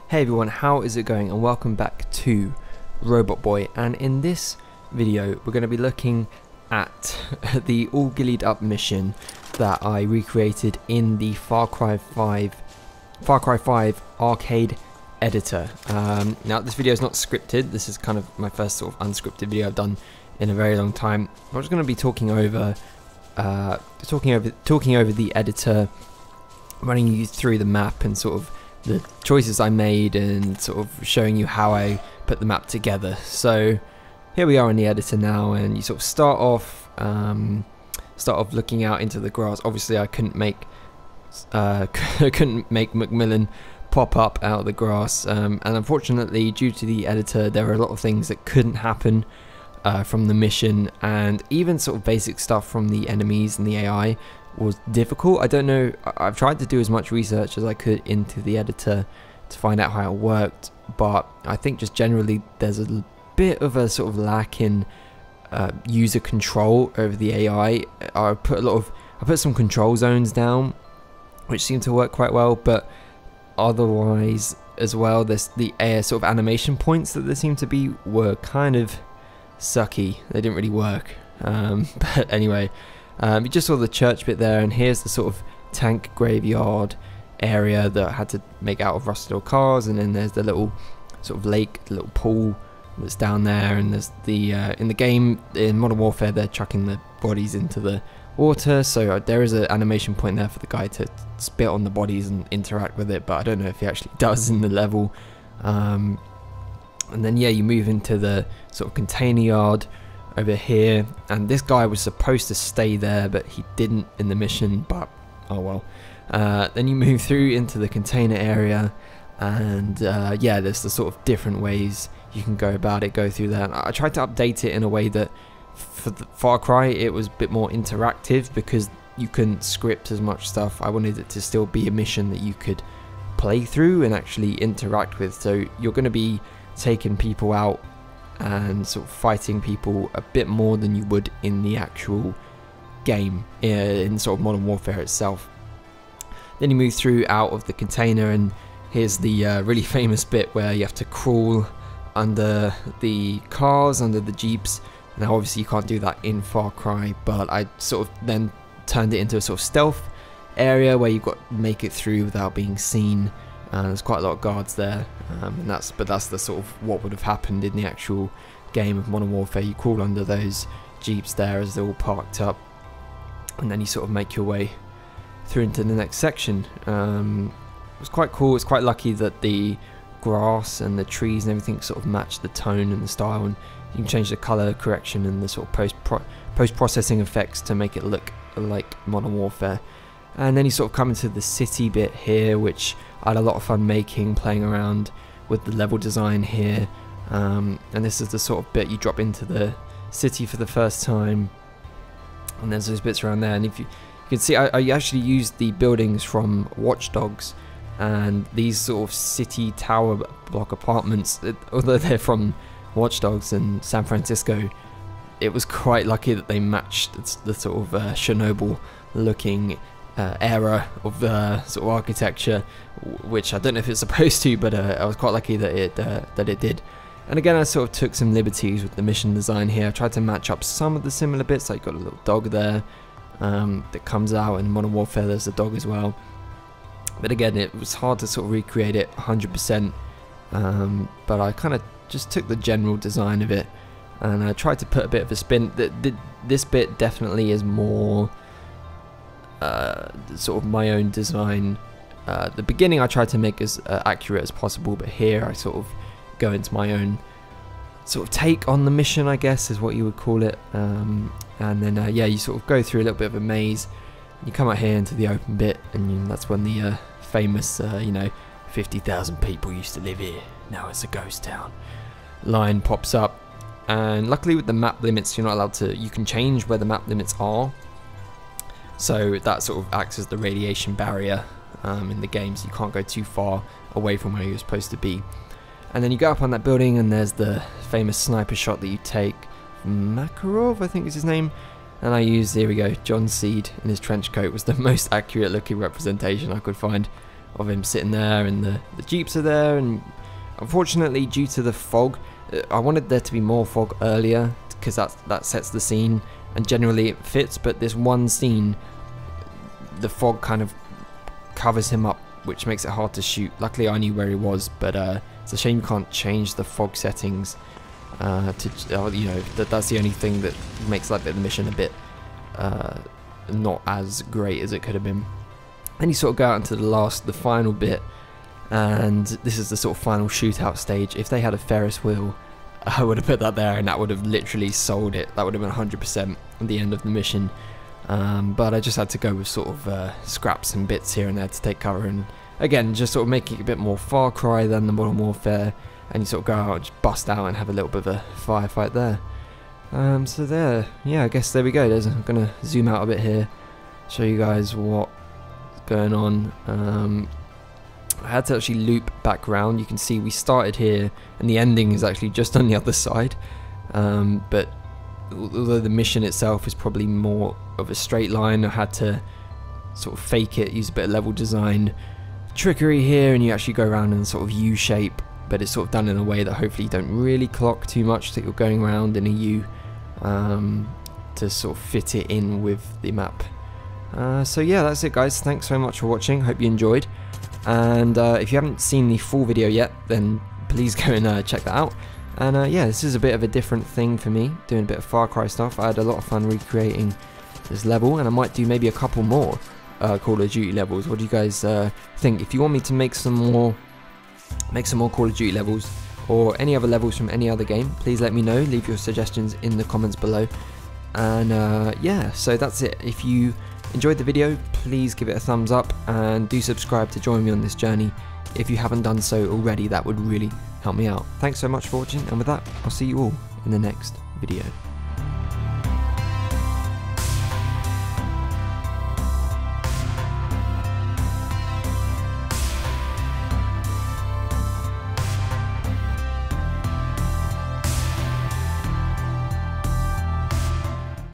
Hey everyone, how is it going? And welcome back to Robot Boy. And in this video, we're going to be looking at the All Ghillied Up mission that I recreated in the Far Cry 5 arcade editor. Now, this video is not scripted. This is kind of my first sort of unscripted video I've done in a very long time. I'm just going to be talking over the editor, running you through the map and sort of the choices I made and sort of showing you how I put the map together. So here we are in the editor now, and you sort of start off looking out into the grass. Obviously I couldn't make Macmillan pop up out of the grass, and unfortunately due to the editor there were a lot of things that couldn't happen from the mission, and even sort of basic stuff from the enemies and the AI was difficult. I don't know, I've tried to do as much research as I could into the editor to find out how it worked, but I think just generally there's a bit of a sort of lack in user control over the AI. I put some control zones down which seem to work quite well, but otherwise as well there's the sort of animation points that there seem to be were kind of sucky. They didn't really work, but anyway, you just saw the church bit there, and here's the sort of tank graveyard area that I had to make out of rusted old cars, and then there's the little sort of lake, the little pool that's down there, and there's the in the game, in Modern Warfare, they're chucking the bodies into the water, so there is an animation point there for the guy to spit on the bodies and interact with it, but I don't know if he actually does in the level. And then yeah, you move into the sort of container yard over here, and this guy was supposed to stay there but he didn't in the mission, but oh well. Then you move through into the container area, and yeah, there's the sort of different ways you can go about it, go through that. I tried to update it in a way that for the Far Cry it was a bit more interactive, because you couldn't script as much stuff. I wanted it to still be a mission that you could play through and actually interact with, so you're going to be taking people out and sort of fighting people a bit more than you would in the actual game, in sort of Modern Warfare itself. Then you move through out of the container, and here's the really famous bit where you have to crawl under the cars, under the jeeps. Now obviously you can't do that in Far Cry, but I sort of then turned it into a sort of stealth area where you've got to make it through without being seen. There's quite a lot of guards there, and that's the sort of what would have happened in the actual game of Modern Warfare. You crawl under those jeeps there as they're all parked up, and then you sort of make your way through into the next section. It was quite cool. It's quite lucky that the grass and the trees and everything sort of matched the tone and the style, and you can change the color correction and the sort of post-processing effects to make it look like Modern Warfare. And then you sort of come into the city bit here, which I had a lot of fun making, playing around with the level design here. And this is the sort of bit you drop into the city for the first time, and there's those bits around there. And if you can see, I actually used the buildings from Watch Dogs, and these sort of city tower block apartments, although they're from Watch Dogs and San Francisco, it was quite lucky that they matched the sort of Chernobyl looking era of sort of architecture, which I don't know if it's supposed to, but I was quite lucky that it did. And again, I sort of took some liberties with the mission design here. I tried to match up some of the similar bits, like got a little dog there that comes out in Modern Warfare. There's a dog as well, but again, it was hard to sort of recreate it 100%. But I kind of just took the general design of it, and I tried to put a bit of a spin. This bit definitely is more sort of my own design. The beginning I tried to make as accurate as possible, but here I sort of go into my own sort of take on the mission, I guess is what you would call it. And then yeah, you sort of go through a little bit of a maze. You come out here into the open bit, and that's when the famous you know, 50,000 people used to live here, now it's a ghost town line pops up. And luckily with the map limits, you're not allowed to, you can change where the map limits are, so that sort of acts as the radiation barrier in the game, so you can't go too far away from where you're supposed to be. And then you go up on that building, and there's the famous sniper shot that you take. Makarov, I think is his name. And I used, here we go, John Seed in his trench coat was the most accurate looking representation I could find of him sitting there, and the jeeps are there. And unfortunately, due to the fog, I wanted there to be more fog earlier, because that sets the scene, and generally it fits. But this one scene, the fog kind of covers him up, which makes it hard to shoot. Luckily I knew where he was, but it's a shame you can't change the fog settings you know, that's the only thing that makes that bit of the mission a bit not as great as it could have been. Then you sort of go out into the final bit, and this is the sort of final shootout stage. If they had a Ferris wheel, I would have put that there, and that would have literally sold it. That would have been 100% at the end of the mission. But I just had to go with sort of scraps and bits here and there to take cover, and again, just sort of making it a bit more Far Cry than the Modern Warfare, and you sort of go out and just bust out and have a little bit of a firefight there. So there, yeah, I guess there we go. I'm going to zoom out a bit here, show you guys what's going on. I had to actually loop back around. You can see we started here, and the ending is actually just on the other side. But although the mission itself is probably more of a straight line, I had to sort of fake it, use a bit of level design trickery here, and you actually go around in sort of U shape, but it's sort of done in a way that hopefully you don't really clock too much, that you're going around in a U to sort of fit it in with the map. So yeah, that's it guys, thanks so much for watching, hope you enjoyed, and if you haven't seen the full video yet, then please go and check that out. And yeah, this is a bit of a different thing for me, doing a bit of Far Cry stuff. I had a lot of fun recreating this level, and I might do maybe a couple more Call of Duty levels. What do you guys think? If you want me to make some more Call of Duty levels, or any other levels from any other game, please let me know, leave your suggestions in the comments below. And yeah, so that's it. If you enjoyed the video, please give it a thumbs up, and do subscribe to join me on this journey. If you haven't done so already, that would really help me out. Thanks so much for watching, and with that, I'll see you all in the next video.